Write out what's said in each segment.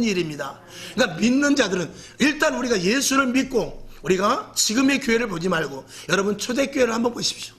일입니다. 그러니까 믿는 자들은 일단 우리가 예수를 믿고 우리가 지금의 교회를 보지 말고 여러분 초대교회를 한번 보십시오.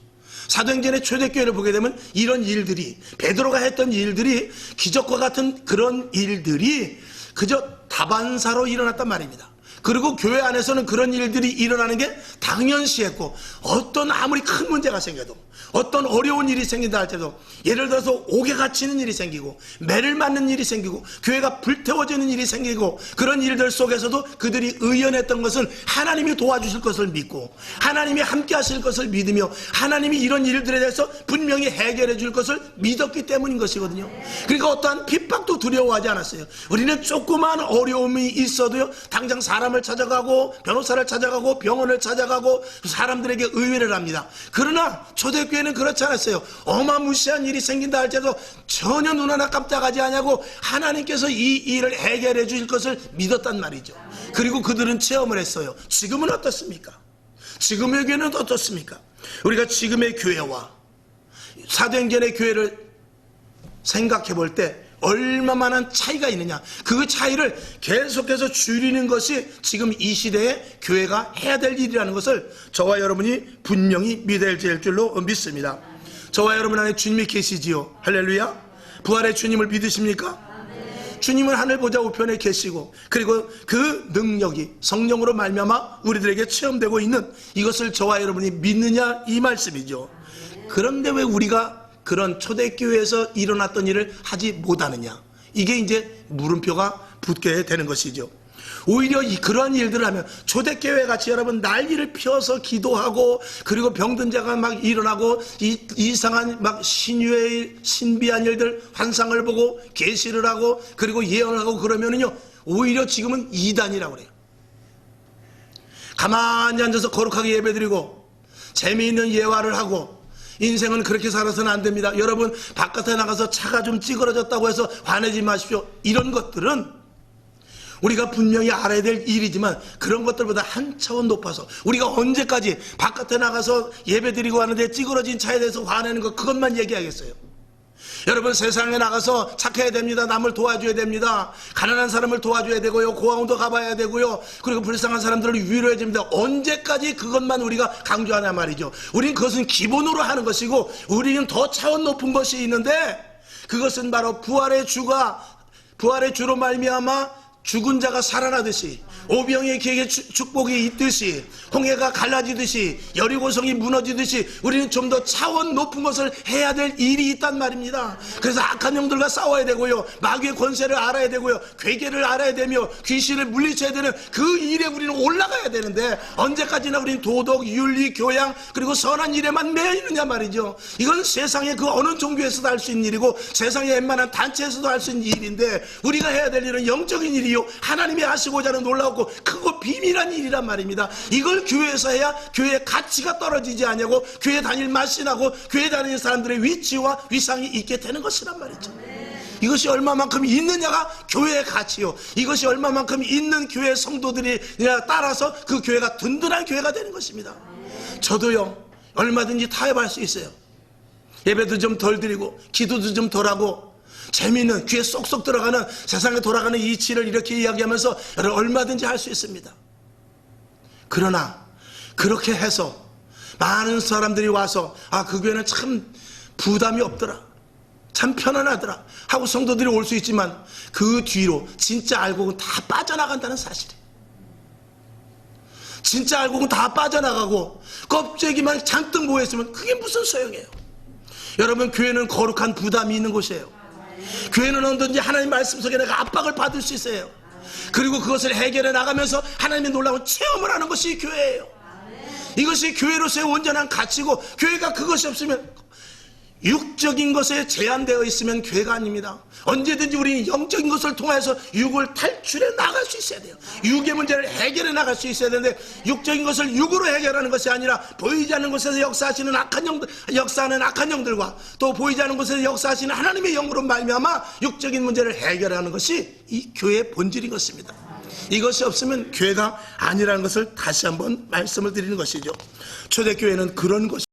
사도행전의 초대교회를 보게 되면 이런 일들이, 베드로가 했던 일들이, 기적과 같은 그런 일들이 그저 다반사로 일어났단 말입니다. 그리고 교회 안에서는 그런 일들이 일어나는 게 당연시했고, 어떤 아무리 큰 문제가 생겨도, 어떤 어려운 일이 생긴다 할때도, 예를 들어서 옥에 갇히는 일이 생기고 매를 맞는 일이 생기고 교회가 불태워지는 일이 생기고, 그런 일들 속에서도 그들이 의연했던 것은 하나님이 도와주실 것을 믿고 하나님이 함께 하실 것을 믿으며 하나님이 이런 일들에 대해서 분명히 해결해 줄 것을 믿었기 때문인 것이거든요. 그러니까 어떠한 핍박도 두려워하지 않았어요. 우리는 조그만 어려움이 있어도요, 당장 사람을 찾아가고 변호사를 찾아가고 병원을 찾아가고 사람들에게 의뢰를 합니다. 그러나 초대교회는 그렇지 않았어요. 어마무시한 일이 생긴다 할지라도 전혀 눈 하나 깜짝하지 않냐고 하나님께서 이 일을 해결해 주실 것을 믿었단 말이죠. 그리고 그들은 체험을 했어요. 지금은 어떻습니까? 지금의 교회는 어떻습니까? 우리가 지금의 교회와 사도행전의 교회를 생각해 볼 때 얼마만한 차이가 있느냐, 그 차이를 계속해서 줄이는 것이 지금 이 시대에 교회가 해야 될 일이라는 것을 저와 여러분이 분명히 믿어야 될 줄로 믿습니다. 저와 여러분 안에 주님이 계시지요. 할렐루야. 부활의 주님을 믿으십니까? 주님은 하늘 보좌 우편에 계시고, 그리고 그 능력이 성령으로 말미암아 우리들에게 체험되고 있는 이것을 저와 여러분이 믿느냐, 이 말씀이죠. 그런데 왜 우리가 그런 초대교회에서 일어났던 일을 하지 못하느냐, 이게 이제 물음표가 붙게 되는 것이죠. 오히려 그러한 일들을 하면 초대교회 같이 여러분 난리를 피워서 기도하고, 그리고 병든 자가 막 일어나고, 이상한 막 신비한 일들, 환상을 보고 계시를 하고 그리고 예언을 하고 그러면은요, 오히려 지금은 이단이라고 그래요. 가만히 앉아서 거룩하게 예배드리고 재미있는 예화를 하고, 인생은 그렇게 살아서는 안 됩니다. 여러분 바깥에 나가서 차가 좀 찌그러졌다고 해서 화내지 마십시오. 이런 것들은 우리가 분명히 알아야 될 일이지만 그런 것들보다 한 차원 높아서, 우리가 언제까지 바깥에 나가서 예배드리고 하는데 찌그러진 차에 대해서 화내는 것, 그것만 얘기하겠어요? 여러분 세상에 나가서 착해야 됩니다. 남을 도와줘야 됩니다. 가난한 사람을 도와줘야 되고요, 고아원도 가봐야 되고요, 그리고 불쌍한 사람들을 위로해야 됩니다. 언제까지 그것만 우리가 강조하냐 말이죠. 우리는 그것은 기본으로 하는 것이고, 우리는 더 차원 높은 것이 있는데, 그것은 바로 부활의 주로 말미암아 죽은 자가 살아나듯이, 오병이의 기에게 축복이 있듯이, 홍해가 갈라지듯이, 여리고성이 무너지듯이 우리는 좀 더 차원 높은 것을 해야 될 일이 있단 말입니다. 그래서 악한 영들과 싸워야 되고요, 마귀의 권세를 알아야 되고요, 괴계를 알아야 되며 귀신을 물리쳐야 되는 그 일에 우리는 올라가야 되는데, 언제까지나 우리는 도덕, 윤리, 교양, 그리고 선한 일에만 매여 있느냐 말이죠. 이건 세상의 그 어느 종교에서도 할 수 있는 일이고 세상의 웬만한 단체에서도 할 수 있는 일인데, 우리가 해야 될 일은 영적인 일이요, 하나님이 하시고자 하는 놀라웠고 크고 비밀한 일이란 말입니다. 이걸 교회에서 해야 교회의 가치가 떨어지지 않냐고, 교회 다닐 맛이 나고 교회 다니는 사람들의 위치와 위상이 있게 되는 것이란 말이죠. 이것이 얼마만큼 있느냐가 교회의 가치요, 이것이 얼마만큼 있는 교회 성도들이 따라서 그 교회가 든든한 교회가 되는 것입니다. 저도요, 얼마든지 타협할 수 있어요. 예배도 좀 덜 드리고 기도도 좀 덜 하고, 재미있는 귀에 쏙쏙 들어가는 세상에 돌아가는 이치를 이렇게 이야기하면서 얼마든지 할 수 있습니다. 그러나 그렇게 해서 많은 사람들이 와서 그 교회는 참 부담이 없더라, 참 편안하더라 하고 성도들이 올 수 있지만, 그 뒤로 진짜 알고는 다 빠져나간다는 사실이에요. 진짜 알고는 다 빠져나가고 껍데기만 잔뜩 모여있으면 그게 무슨 소용이에요? 여러분, 교회는 거룩한 부담이 있는 곳이에요. 교회는 언제든지 하나님 말씀 속에 내가 압박을 받을 수 있어요. 그리고 그것을 해결해 나가면서 하나님의 놀라운 체험을 하는 것이 교회예요. 이것이 교회로서의 온전한 가치고, 교회가 그것이 없으면, 육적인 것에 제한되어 있으면 교회가 아닙니다. 언제든지 우리는 영적인 것을 통해서 육을 탈출해 나갈 수 있어야 돼요. 육의 문제를 해결해 나갈 수 있어야 되는데, 육적인 것을 육으로 해결하는 것이 아니라 보이지 않는 곳에서 역사하시는 역사하는 악한 영들과 또 보이지 않는 곳에서 역사하시는 하나님의 영으로 말미암아 육적인 문제를 해결하는 것이 이 교회의 본질인 것입니다. 이것이 없으면 교회가 아니라는 것을 다시 한번 말씀을 드리는 것이죠. 초대교회는 그런 것이